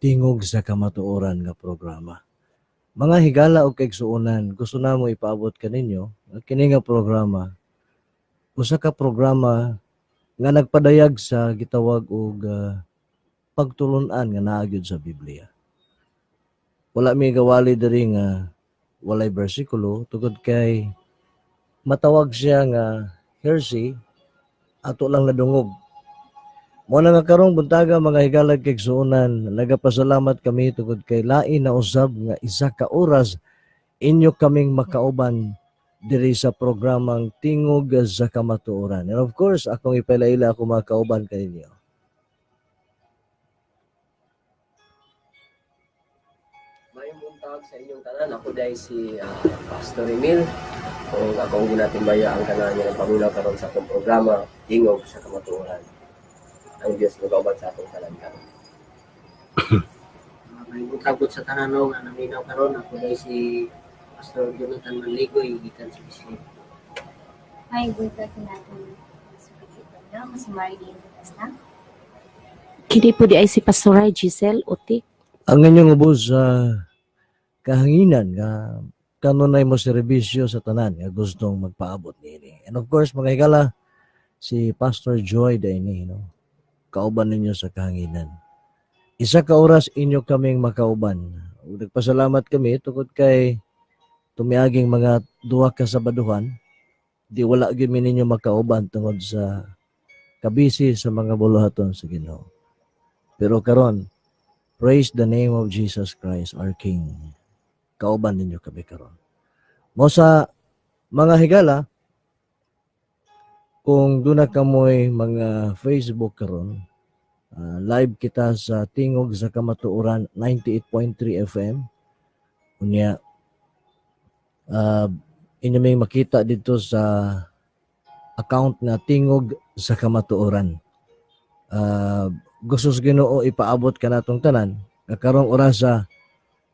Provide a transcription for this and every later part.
tingog sa kamatuoran nga programa. Mga higala o kaigsuonan, gusto namo ipaabot kaninyo kini nga programa. Usa ka programa nga nagpadayag sa gitawag og pagtulun-an nga naa gyud sa Biblia. Wala mi gawali diri nga walay bersikulo tungod kay matawag siya nga heresy ato lang nadungog. Mo na nga karong buntaga mga higalag kay igsuonan, nagapasalamat kami tungod kay lain na usab nga isa ka oras inyo kaming makauban diri sa programang Tingog sa Kamatuoran. And of course, akong ipailaila ako makauban kaninyo. Mayong buntag sa inyong tanan. Ako dahil si Pastor Emil. Kung akong ginatimbaya ang tanan niya ng pamulaw karon sa akong programa, Tingog sa Kamatuoran. Ang Diyos magauban sa akong tanan karon. Mayong buntag sa tanan nga naminaw karon. Ako dahil si Pastor Jonathan Manligoy, gikan sa Bislig. May buntag natin mas Marilyn Basta. Kini po di ay si Pastor Giselle Utik. Ang inyong ubos sa kahanginan nga kanunay mo serbisyo sa tanan nga gustong magpaabot niini. And of course, mga higala, si Pastor Joy Daini, no? Kauban ninyo sa kahanginan. Isa ka oras inyo kaming makauban. Nagpasalamat kami tungod kay tumiaging mga duha ka Sabaduhan, di wala gyud ninyo makauban tungod sa kabisi sa mga buluhaton sa Ginoo. Pero karon, praise the name of Jesus Christ, our King. Kauban ninyo kami karon. Mo sa mga higala, kung doon na kamoy mga Facebook karon, live kita sa Tingog sa Kamatuoran 98.3 FM. Unya, inyo may makita dito sa account na Tingog sa Kamatuoran. Gusto sa Ginoo ipaabot ka natong tanan, karong oras sa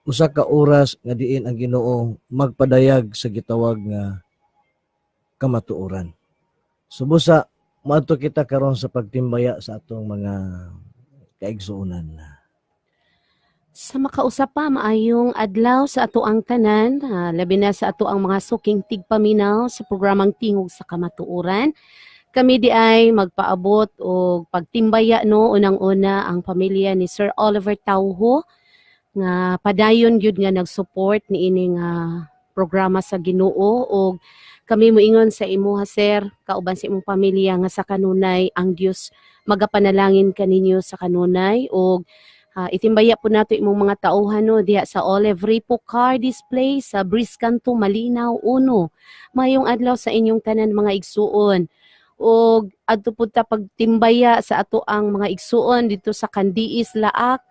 usa ka oras nga diin ang Ginoo magpadayag sa gitawag nga kamatuoran. Subusa maadto kita karon sa pagtimbaya sa atong mga kaigsuonan. Sa makausap pa, maayong adlaw sa ato ang tanan, labi na sa ato ang mga suking tigpaminaw sa programang Tingog sa Kamatuoran. Kami di ay magpaabot o pagtimbaya no unang-una ang pamilya ni Sir Oliver Tauho nga padayon gyud nga nag-support ni ining programa sa Ginoo og kami moingon sa imuha sir kauban sa imong pamilya nga sa kanunay ang Dios magapanalangin kaninyo sa kanunay og itimbaya po nato imong mga tauhan no diha sa Olive Repo Car Display sa Briscanto Malinaw 1. Mayong adlaw sa inyong tanan mga igsuon. O adto pud ta pagtimbaya sa ato ang mga igsuon dito sa Candiis Laak,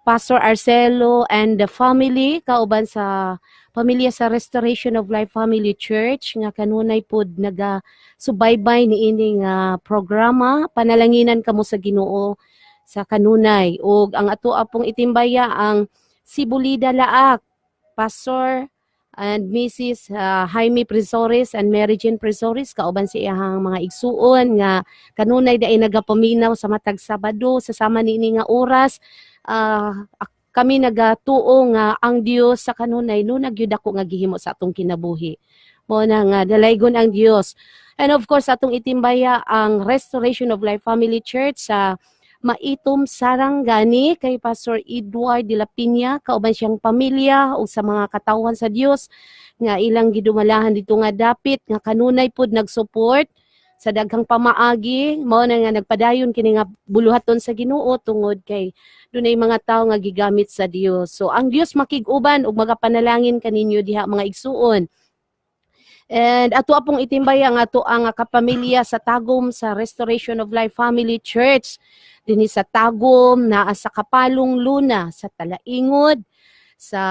Pastor Arcelo and the family kauban sa pamilya sa Restoration of Life Family Church nga kanunay pud naga-subaybay niining programa. Panalanginan kamo sa Ginoo sa kanunay ug ang ato apong itimbaya ang Sibulida Laak, Pastor and Mrs. Jaime Presores and Mary Jane Presores kauban sa iyang mga igsuon nga kanunay daay nagapaminaw sa matag Sabado sa sama niini nga oras. Kami nagatuo nga ang Dios sa kanunay no nagyud ako nga gihimo sa atong kinabuhi. Mo na nga dalaygon ang Dios. And of course atong itimbaya ang Restoration of Life Family Church sa Maitom Sarangani kay Pastor Edward de la Piña kauban siyang pamilya o sa mga katawhan sa Dios nga ilang gidumalahan dito nga dapit nga kanunay pud nag-support sa daghang pamaagi mao na nga nagpadayon kini nga buluhaton sa Ginoo tungod kay dunay mga tawo nga gigamit sa Dios. So ang Dios makig-uban ug magapanalangin kaninyo diha mga igsuon. And ato apong itimbaya nga ato ang kapamilya sa Tagum sa Restoration of Life Family Church dinhi sa Tagum naa sa Kapalong Luna sa Talaingod sa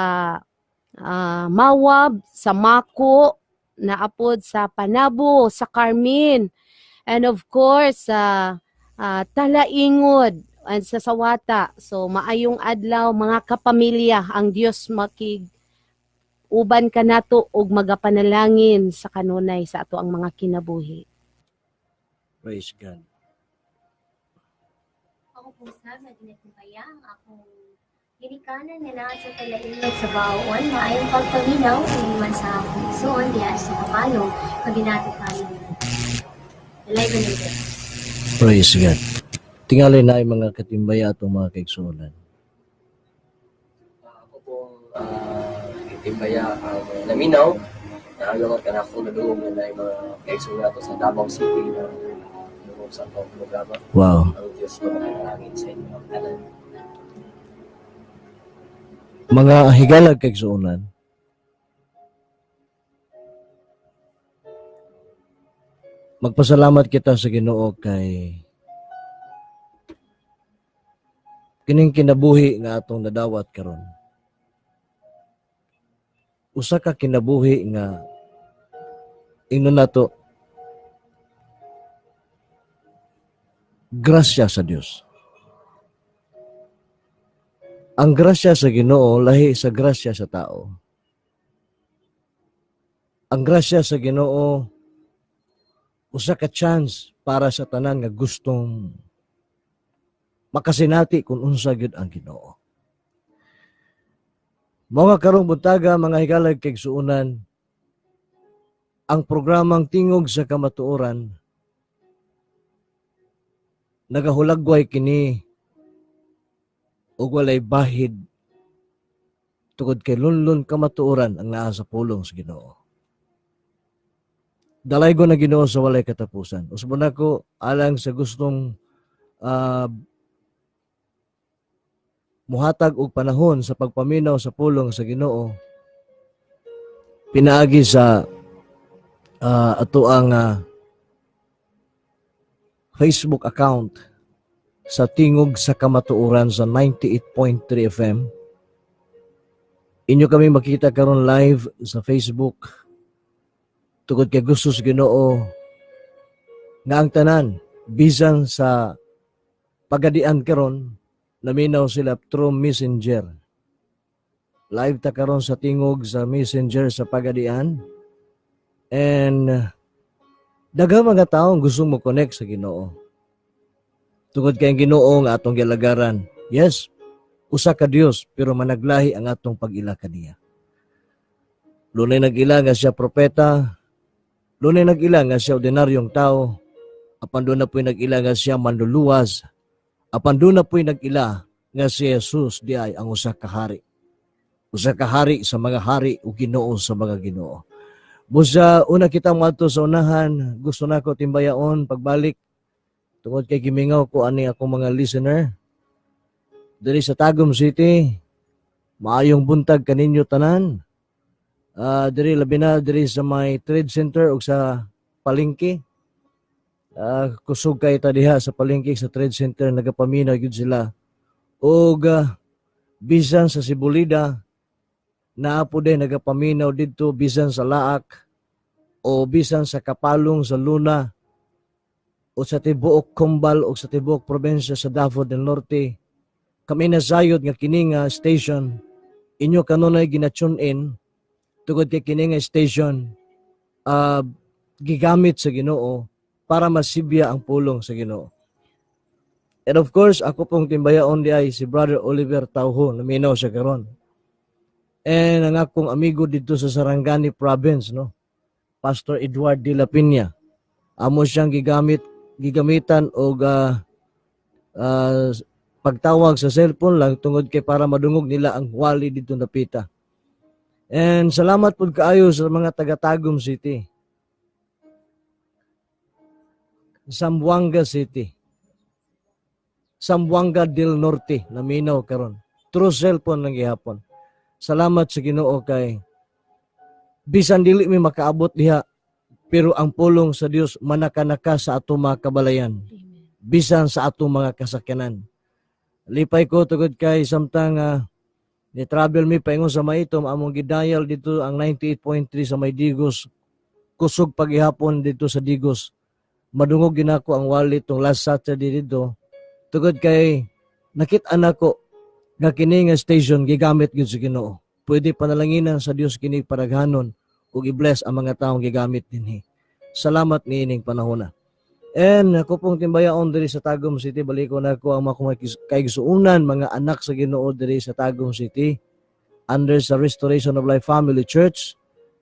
Mawab sa Mako naapod sa Panabo sa Carmen and of course sa Talaingod and sa Sawata. So maayong adlaw mga kapamilya ang Dios makig uban kanato og magapanalangin sa kanunay sa ato ang mga kinabuhi. Praise God. Ako po sa ginatimbaya ang akong Ginikanan nila sa talaingat sa bawon, maayong pagpaminaw, man sa pusoon, diya sa kapalo, paginatikalo nila. Dalay ko nila. Praise God. Tingali na yung mga katimbaya atong mga kaigsuonan. Ako pong itimbaya ang naminaw na alamat ka na akong nadungog na yung mga kaigsuon nato sa Davao City na dungog sa akong programa. Wow. Ang Diyos ko makikalangin sa inyo ang tanan. Mga higalag kaigsuonan, magpasalamat kita sa Ginoo kay kining kinabuhi nga atong nadawat karon. Usa ka kinabuhi nga ingnon nato grasya sa Dios. Ang grasya sa Ginoo lahi sa grasya sa tao. Ang grasya sa Ginoo usa ka chance para sa tanan nga gustong makasinati kung unsa gyud ang Ginoo. Mga karong buntaga, mga higalag kaigsuonan, ang programang Tingog sa Kamatuoran nagahulagway kini ug walay bahid tungod kay lunlon kamatuoran ang naa sa pulong sa Ginoo. Dalaygo na Ginoo sa walay katapusan. Usbo nako alang sa gustong muhatag og panahon sa pagpaminaw sa pulong sa Ginoo. Pinaagi sa ato ang Facebook account sa Tingog sa Kamatuoran sa 98.3 FM. Inyo kami makita karon live sa Facebook. Tungod kay gusto sa Ginoo nga ang tanan bisan sa pagadian karon naminaw sila through Messenger. Live ta karon sa Tingog sa Messenger sa pagadian. And daghang mga tawo gusto mo connect sa Ginoo. Tungod kay ang Ginoo nga atong gilagaran. Yes, usa ka Dios pero managlahi ang atong pag-ila kaniya. Lunay nag-ila nga siya propeta, lunay nag-ila nga siya ordinaryong tao, apan doon na po'y nag-ila nga siya manluluwas, apan doon na po'y nag-ila nga si Jesus di ay ang usa ka hari. Usa ka hari sa mga hari o Ginoo sa mga Ginoo. Busa una kita madto sa unahan, gusto nako timbayaon pagbalik tungod kay gimingaw ko ani akong mga listener diri sa Tagum City. Maayong buntag kaninyo tanan. Diri labi na diri sa may trade center ug sa palengke. Kusog kay ta diha sa palengke sa trade center nagapaminaw gyud sila. Ug bisan sa Sibulida naa po din nagapaminaw didto bisan sa Laak o bisan sa Kapalong sa Luna o sa tibuok Kumbal o sa tibuok probinsya sa Davao del Norte. Kami nasayod nga kini nga station inyo kanunay gina-tune in tungod kay kini nga station gigamit sa Ginoo para masibya ang pulong sa Ginoo. And of course, ako pong timbayaon di ay si Brother Oliver Tauho, naminaw siya karon. And ang akong amigo dito sa Sarangani Province, no, Pastor Edward de la Piña. Amo siyang gigamitan og pagtawag sa cellphone lang tungod kay para madungog nila ang wali dito na pita. And salamat pud kaayo sa mga taga-Tagum City. Zamboanga City. Zamboanga del Norte, naminaw karon. Through cellphone lang gihapon. Salamat sa Ginoo kay bisan dili mi makaabot diha pero ang pulong sa Dios manakanaka sa ato mga kabalayan. Bisan sa ato mga kasakyanan. Lipay ko tugod kay samtang ni travel mi paingon sa Maitom among gidayal dito ang 98.3 sa May Digos. Kusog paghihapon dito sa Digos. Madungog ginako ang wallet tong last Saturday dito. Tugod kay nakita nako nga kini nga station gigamit gyud sa Ginoo. Pwede panalanginan sa Dios kini paraghanon ug i-bless ang mga taong gigamit dinhi. Salamat niining panahon na. And ako pong timbayaon diri sa Tagum City, baliko na ko ang mga kaigsuunan, mga anak sa Ginoo diri sa Tagum City under sa Restoration of Life Family Church.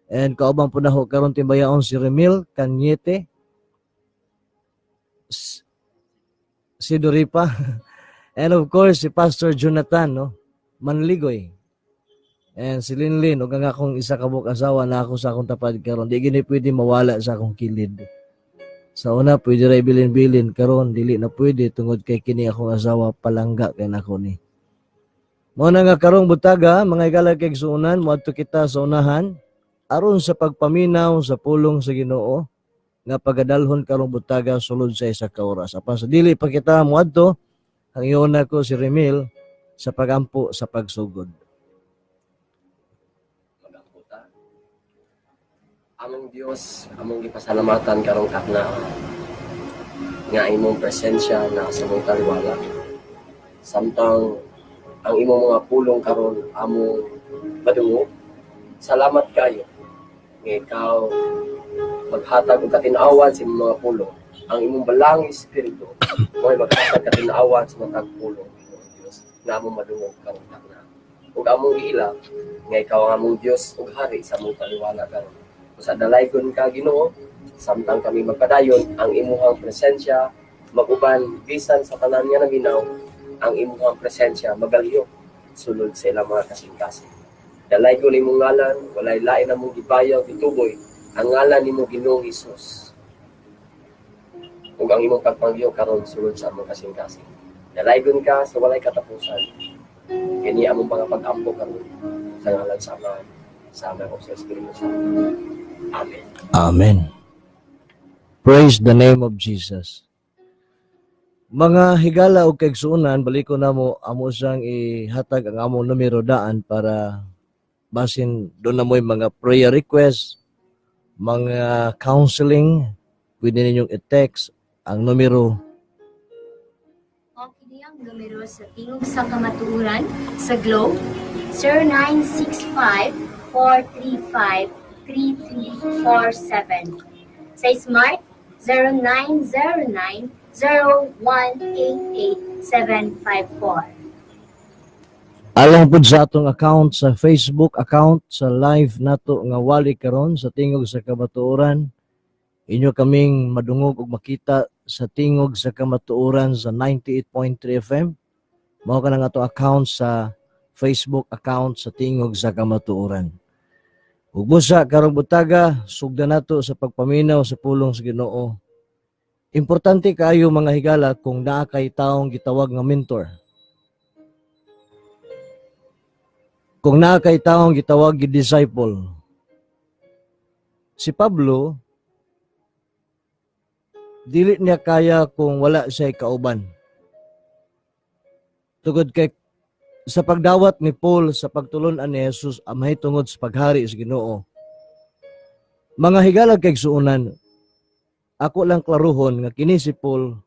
And kaubang po na ho karon timbayaon si Remil Cañete, si Doripa, and of course si Pastor Jonathan, no, Manligoy. And si Linlin, ug ang akong isa kabuk asawa na ako sa akong tapad karon, di gini pwede mawala sa akong kilid. Sa una, pwede rin bilin-bilin. Karon dili na pwede tungod kay kini akong asawa palangga kay nako ni. Muna nga karong butaga, mga higala kay igsuunan, moadto kita sa unahan, aron sa pagpaminaw sa pulong sa Ginoo, nga pagadalhon karong butaga sulod sa isa ka oras. Apan sa dili pa kita moadto, ang iuna ko si Remil sa pagampo sa pagsugod. Magamputa. Among Dios, among gipasalamatan karong kakna nga imong presensya na sa mong taliwala. Samtang ang imong mga pulong karon among madungo. Salamat kayo nga ikaw maghatag og katinawan sa imong mga pulong. Ang imong balang espiritu mo'y maghatag katinawan sa mga pulong Dios nga among madungog karong kakna. Ug among giila nga ikaw ang among Dios ug hari sa among taliwala karon. Sa dalaygon ka Ginoo, samtang kami magpadayon, ang imuhang presensya maguban bisan sa tanan nga naminaw, ang imuhang presensya magalyo sulod sa ilang mga kasing-kasing. Dalaygon imong ngalan, walay lain among gibayaw gituboy, ang ngalan nimo Ginoong Hesus. Ug ang imong pagpanggiyo karon sulod sa among kasing-kasing. Dalaygon ka sa walay katapusan. Kini among mga pag-ampo karon sa ngalan sa Ama, sa Ama ug sa Espiritu Santo. Amen. Amen. Praise the name of Jesus. Mga higala o kaigsuunan, baliko na mo amo siyang ihatag ang among numero daan para basin doon na mo yung mga prayer request, mga counseling, pwede ninyong i-text ang numero. Okay, ang numero sa Tingog sa Kamatuuran sa Globe 0965-435-3347. Sa Smart 0909-0188-754. Alang po sa atong account sa Facebook account sa live nato nga wali karon sa Tingog sa Kamatuoran. Inyo kaming madungog ug makita sa Tingog sa Kamatuoran sa 98.3 FM. Mao ka nga ato account sa Facebook account sa Tingog sa Kamatuoran. Ug busa karong butaga sugda nato sa pagpaminaw sa pulong sa Ginoo. Importante kaayo mga higala kung naa kay taong gitawag nga mentor. Kung naa kay taong gitawag gi disciple. Si Pablo dili niya kaya kung wala siya kauban. Tugod kay sa pagdawat ni Paul sa pagtulon-an ni Jesus amay tungod sa paghari sa Ginoo. Mga higala kay suunan, ako lang klaruhon nga kini si Paul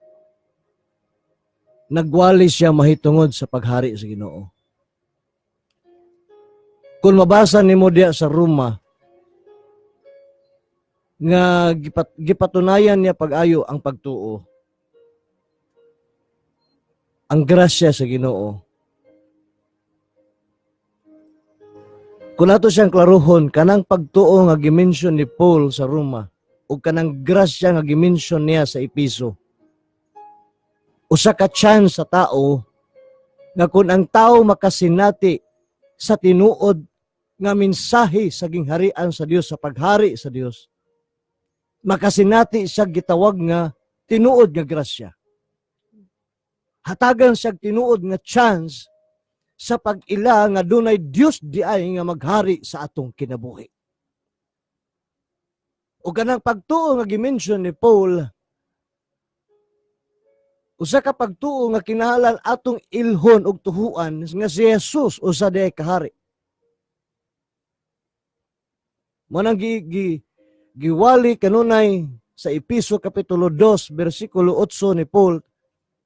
nagwali siya mahitungod sa paghari sa Ginoo. Kung mabasa nimo diya sa Roma nga gipatunayan niya pag-ayo ang pagtuo, ang grasya sa Ginoo. Kung ato siyang klaruhon, kanang pagtuo nga gimension ni Paul sa Roma o kanang grasya nga gimension niya sa Episo, usa ka chance sa tao nga kung ang tao makasinati sa tinuod nga mensahe sa gingharian sa Dios, sa paghari sa Dios, makasinati siya gitawag nga tinuod nga grasya. Hatagan siya tinuod nga chance sa pag-ila nga dunay Dios di ay nga maghari sa atong kinabuhi. O kanang pagtuo nga gimension ni Paul, usa ka pagtuo nga kinahanglan atong ilhon og tuhuan nga si Jesus usa di ay kahari. Manang giwali kanunay sa Episo Kapitulo 2, versikulo 8 ni Paul,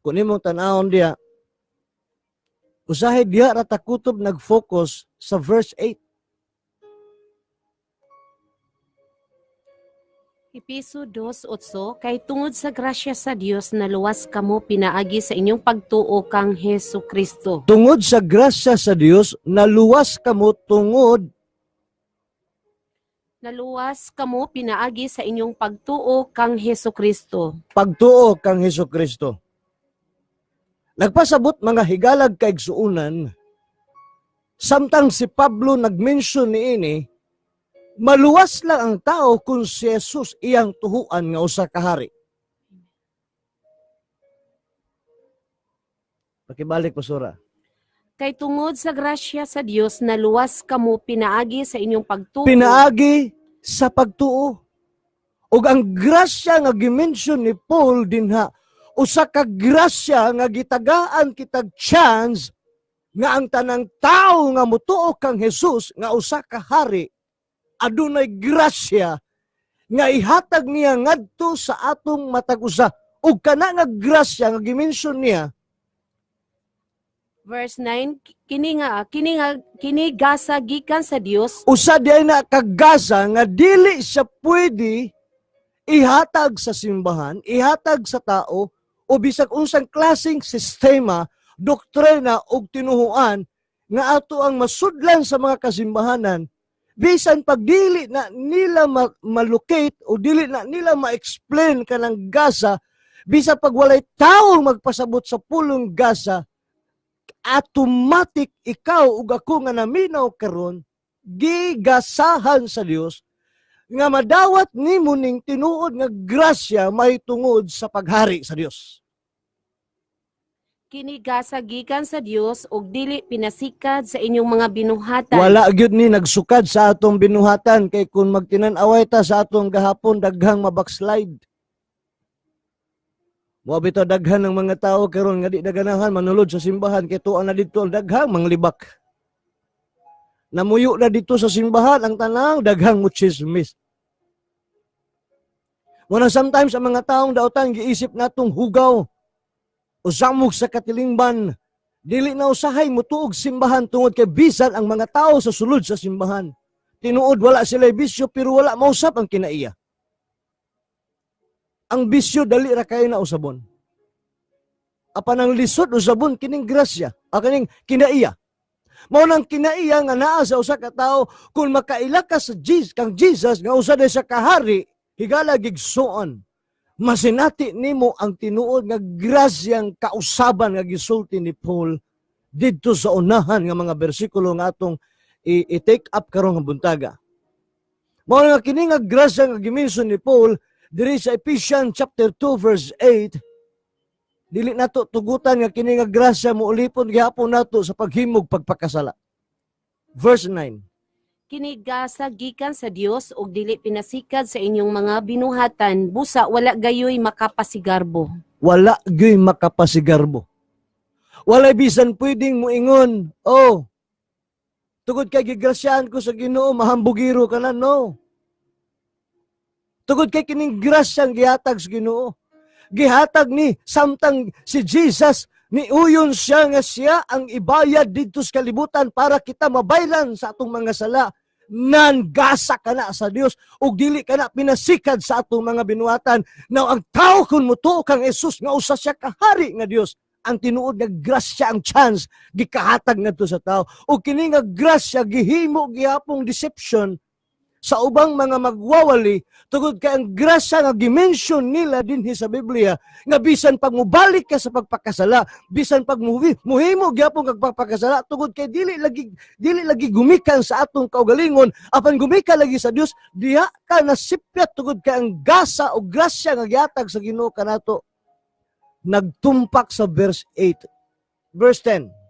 kung imong tanawon diya, usahay diya rata kutob nag-focus sa verse 8. Episo 2:8 kay tungod sa grasya sa Dios naluwas kamo pinaagi sa inyong pagtuo kang Hesu Kristo. Tungod sa grasya sa Dios, naluwas kamo tungod Naluwas kamo pinaagi sa inyong pagtuo kang Hesu Kristo. pagtuo kang Hesus Kristo. Nagpasabot mga higalag kaigsuunan, samtang si Pablo nag-mention niini, maluwas lang ang tao kung si Jesus iyang tuhuan nga usa ka hari. Pakibalik po sura. Kay tungod sa grasya sa Dios naluwas kamo pinaagi sa inyong pagtuo. Pinaagi sa pagtuo. Ug ang grasya nga gimension ni Paul dinha, usa ka grasya nga gitagaan kitag chance nga ang tanang tao nga mutuo kang Jesus nga usa ka hari adunay grasya nga ihatag niya ngadto sa atong matag usa. Ug kana nga grasya nga gimension niya, Verse 9, kini gasa gikan sa Dios usa diay na kagasa nga dili siya pwede ihatag sa simbahan, ihatag sa tao, o bisag unsang klaseng sistema, doktrina o tinuhuan nga ato ang masudlan sa mga kasimbahanan, bisan pag dili na nila malocate o dili na nila ma-explain kanang gasa, bisan pag walay tao magpasabot sa pulong gasa, automatic ikaw ug ako nga naminaw karon gigasahan sa Dios nga madawat nimo ning tinuod nga grasya may tungod sa paghari sa Dios. kini gasa gikan sa Dios ug dili pinasikad sa inyong mga binuhatan. Wala gyud ni nagsukad sa atong binuhatan, kay kung magtinan-away ta sa atong gahapon daghang mabackslide. Mo bitaw daghan ng mga tao karon nga di daganahan manulod sa simbahan kay tuan na didto daghang manglibak. Namuyo na dito sa simbahan ang tanang daghang muchismis. Muna sometimes ang mga taong dautan giisip natong hugaw o samog sa katilingban, dili na usahay mutuog simbahan tungod kay bisan ang mga tao sa sulod sa simbahan. Tinuod wala sila bisyo pero wala mausap ang kinaiya. Ang bisyo dali ra kayo na usabon. Apan ang lisod usabon kining grasya, kining kinaiya. Mao nang kinaiya nga naa sa usa ka tawo kung makaila ka sa kang Jesus nga usa day sa kahari, higala gigsuon. Masinati nimo ang tinuod nga grasyang kausaban nga gisulti ni Paul didto sa unahan nga mga bersikulo nga atong i-take up karon nga buntaga. Mao nga kini nga grasya nga gimension ni Paul diri sa Ephesians chapter 2 verse 8, dili nato tugutan nga kini nga grasya mo ulipon gihapon nato sa paghimog pagpakasala. Verse 9. Kini gasa gikan sa Dios ug dili pinasikad sa inyong mga binuhatan, busa wala gayoy makapasigarbo. Wala gyud makapasigarbo. Wala bisan pwedeng moingon, oh, tugod kay gigrasyahan ko sa Ginoo mahambugiro ka na, no. Tugod kay kining grasyang gihatag sa Ginoo. Gihatag ni samtang si Jesus ni uyon siya nga siya ang ibayad dito sa kalibutan para kita mabaylan sa atong mga sala. Nangasa ka na sa Dios ug dili ka na pinasikad sa atong mga binuhatan. Now ang tao kun mutuo kang Jesus nga usa siya kahari nga Dios, ang tinuod nga grasya ang chance gikahatag ngadto sa tao. Ug kini nga grasya gihimo gihapong deception sa ubang mga magwawali tungod kay ang grasya nga gimension nila dinhi sa Biblia nga bisan pag mubalik ka sa pagpakasala, bisan pag muhimo gyapon kag pagpakasala tungod kay dili lagi gumikan sa atong kaugalingon, apan gumikan lagi sa Dios, diha ka nasipyat tungod kay ang gasa o grasya nga gihatag sa Ginoo kanato nagtumpak sa verse 8. Verse 10.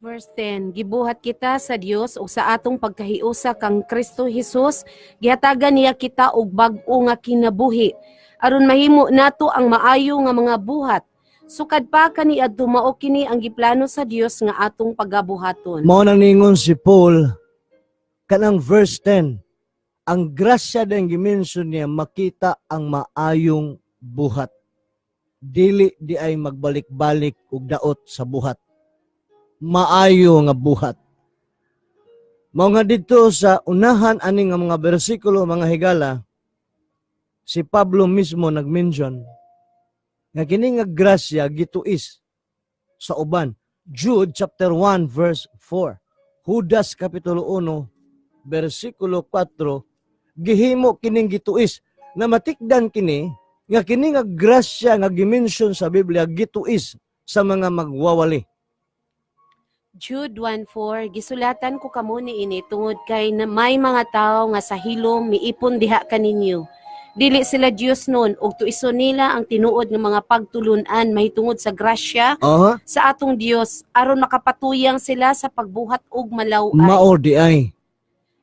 Verse 10, gibuhat kita sa Dios ug sa atong pagkahiusa kang Kristo Jesus, gihatagan niya kita og bag-o nga kinabuhi aron mahimo nato ang maayo nga mga buhat. Sukad pa kaniadto mao kini ang giplano sa Dios nga atong pagabuhaton. Mao nang ningon si Paul kanang verse 10. Ang grasya din gimension niya makita ang maayong buhat. Dili di ay magbalik-balik og daot sa buhat. Maayo nga buhat. Mao nga dito sa unahan ani nga mga bersikulo mga higala, si Pablo mismo nag-mention nga kini nga grasya gituis sa uban. Jude chapter 1 verse 4. Judas kapitulo 1 bersikulo 4, gihimo kining gituis na matikdan kini nga kini nga grasya nga gimension sa Biblia gituis sa mga magwawali. Jude 1:4, gisulatan ko kamo niini tungod kay na may mga tao nga sa hilom miipon diha kaninyo. Dili sila Dios nun ug tuison nila ang tinuod nga mga pagtulunan mahitungod sa grasya Aha, sa atong Dios aron makapatuyang sila sa pagbuhat og malaway. mao di ay.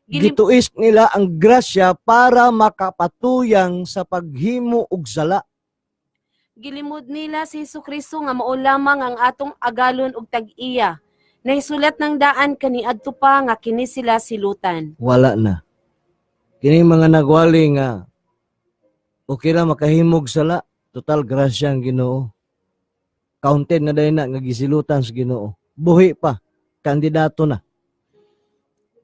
Gilim- Gituis nila ang grasya para makapatuyang sa paghimo og sala. Gilimod nila si Jesucristo nga mao lamang ang atong agalon og tag-iya. Nahisulat ng daan kaniadto pa nga kini sila silutan. Wala na. Kini mga nagwali nga okay ra makahimog sala, total grasya ang Ginoo. Counted na dahil na nga gisilutan sa Ginoo. Buhi pa, kandidato na.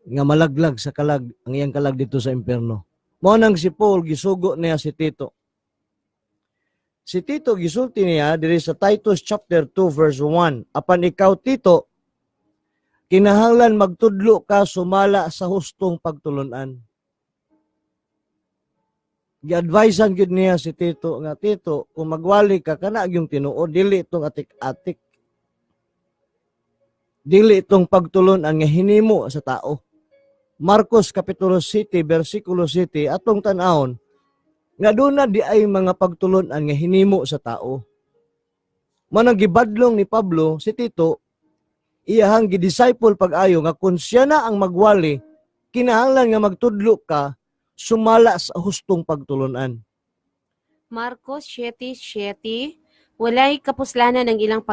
Nga malaglag sa kalag, ang iyang kalag dito sa impyerno. Mo nang si Paul gisugo niya si Tito. Si Tito gisulti niya diri sa Titus chapter 2 verse 1. Apan ikaw Tito, kinahanglan magtudlo ka sumala sa hustong pagtulunan. Gi-advisean gyud niya si Tito nga, Tito, kung magwali ka kana yung tinuod, dili itong atik-atik. Dili itong pagtulunan nga hinimo sa tao. Marcos kapitulo 7 bersikulo 7 atong tan-awon nga doon na di ay mga pagtulunan nga hinimo sa tao. Manang gibadlong ni Pablo si Tito, iyahang gidisciple pag-ayo nga kung siya na ang magwali, kinahanglan nga magtudlo ka sumala sa hustong pagtulunan. Marcos 7:7, walay kapuslanan ng ilang